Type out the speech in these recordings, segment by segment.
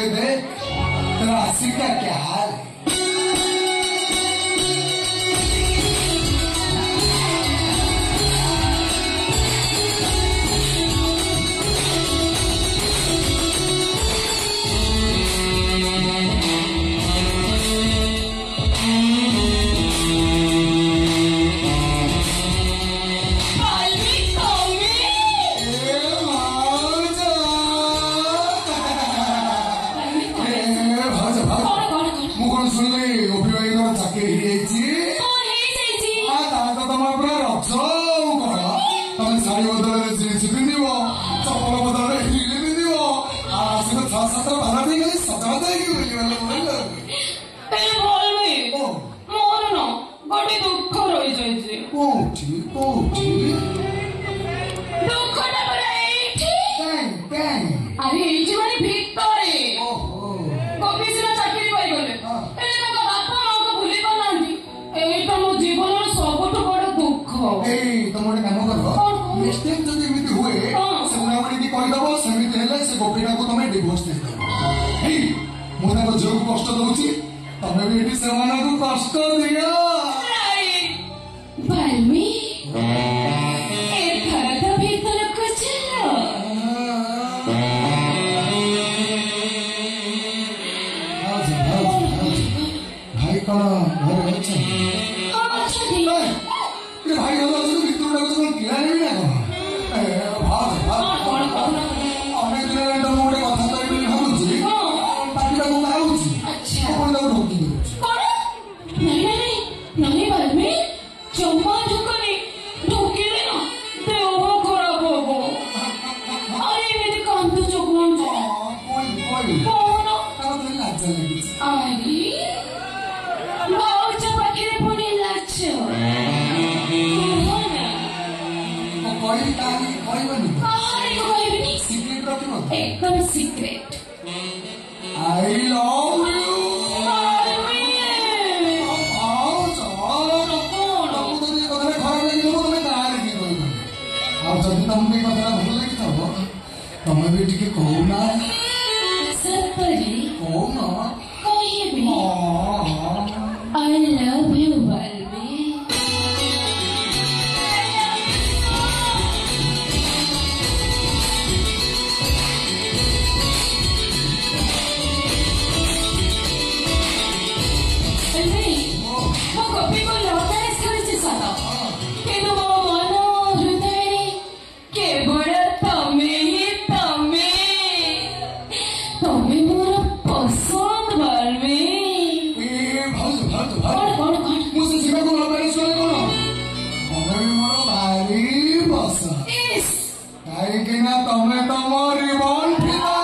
ये देख तेरा आशिक का क्या हाल है। जो कष्ट दूची तमें भी एटी सेवाना को कष्ट दिया बलमी ए थरदा भीतर कुछ भाई कौन घर अच्छा ये भाई घर अच्छा तो भीतर डाल तो किया नहीं ना कौन अनेक दिन रहता मोटे कथा तो इतनी भागुची ताकि तो मुझे आउची अच्छा कौन तो ढोकी नहीं बलमी चौमा ढुकनी ढोकी लेना देव खराब होगो अरे मेरे कान तो चुकवन जा कोई कौन तारा तो लाज लगी अरे बाउचा पाखरे पड़ी लाज कोई बनी सीक्रेट रखिबो एकदम सीक्रेट आई लव यू जदि तुमको कथा भल लगी तुम भी टिके कहूना सतरी कहूना कहबी आई लव यू बलमी ମୁଁ ଗୋପୀକୁ ଲଭ୍ ମ୍ୟାରେଜ୍ କରିଛି ସତ କିନ୍ତୁ ମୋ ମନ ହୃଦୟରେ କେବଳ ତମେ ହିଁ ତମେ ମୋର ପସନ୍ଦ ବଲମି କଣ ମୁଁ ସେ ଝିଅକୁ ଲଭ୍ ମ୍ୟାରେଜ୍ କଲେ କଣ ତମେ ବି ମୋର ଭାରି ପସନ୍ଦ କାହିଁକି ନା ତମେ ତମ ରିବନ୍ ଫିତା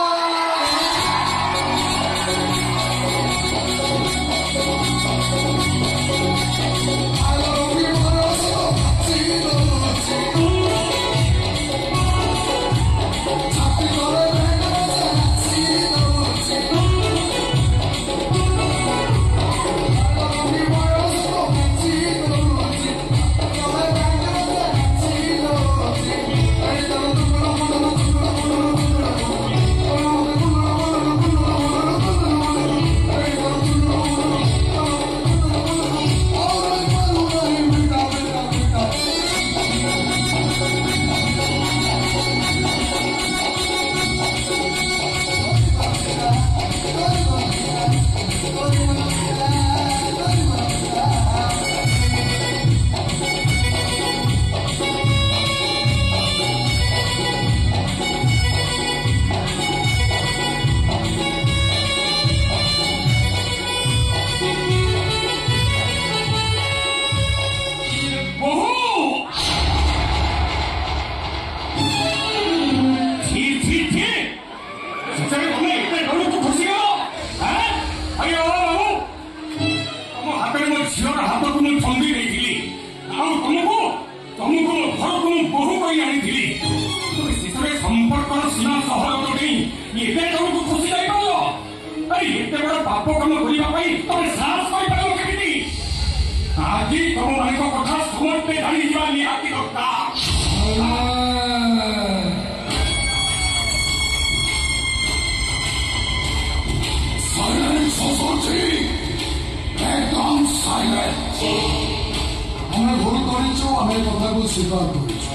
ଆମେ ଭୁଲ କରିଛୁ, ଆମେ କଥାକୁ ସ୍ୱୀକାର କରିଛୁ।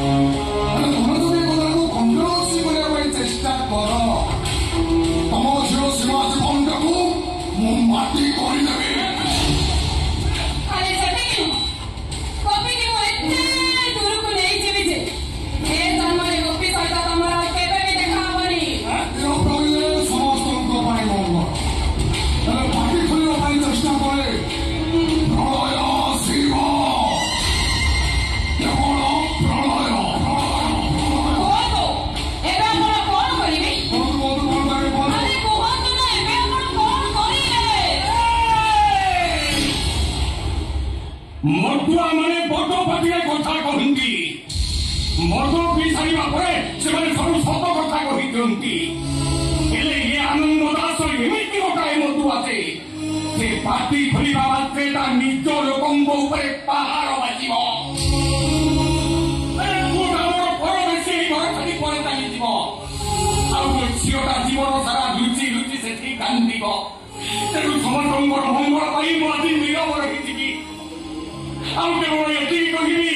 ତମେ ଯଦି ଏ କଥାକୁ କଣ୍ଟ୍ରୋଭର୍ସି କରିବା ପାଇଁ ଚେଷ୍ଟା କର, ତମ ଝିଅ ସୀମା ଜୀବନଟାକୁ ମୁଁ ମାଟି କରିଦେବି। ସମସ୍ତଙ୍କ ପାଇଁ ମଙ୍ଗଳ, ହେଲେ ମାଟି ଖୋଲିବା ପାଇଁ ଚେଷ୍ଟା କରେ ପ୍ରଳୟ ଶିବ, କେବଳ ପ୍ରଳୟ। ମଦୁଆ ମାନେ ବଡ ପାଟିରେ କଥା କହନ୍ତି, ମଦ ପିଇ ସାରିବା ପରେ ସେମାନେ ସବୁ ସତ କଥା କହି ଦିଅନ୍ତି। ହେଲେ ଏ ଆନନ୍ଦ ଦାସ ଏମିତି ଗୋଟାଏ ମଦୁଆ ଯେ ସେ ପାଟି ଖୋଲିବା ମାତ୍ରେ ତା ନିଜ ଲୋକଙ୍କ ଉପରେ ପାହାଡ଼ ବାଜିବ। ପରବେଶୀ ଘର ଖାଲି ପରେ ଚାଲିଯିବ, ଆଉ ଝିଅଟା ଜୀବନ ସାରା ଲୁଚି ଲୁଚି ସେଠି କାନ୍ଦିବ। ତେଣୁ ସମସ୍ତଙ୍କର ମଙ୍ଗଳ ପାଇଁ ମୁଁ ଆଜି ନୀରବ ରହିଯିବି। ଆଉ କେବଳ ଏତିକି କହିବି,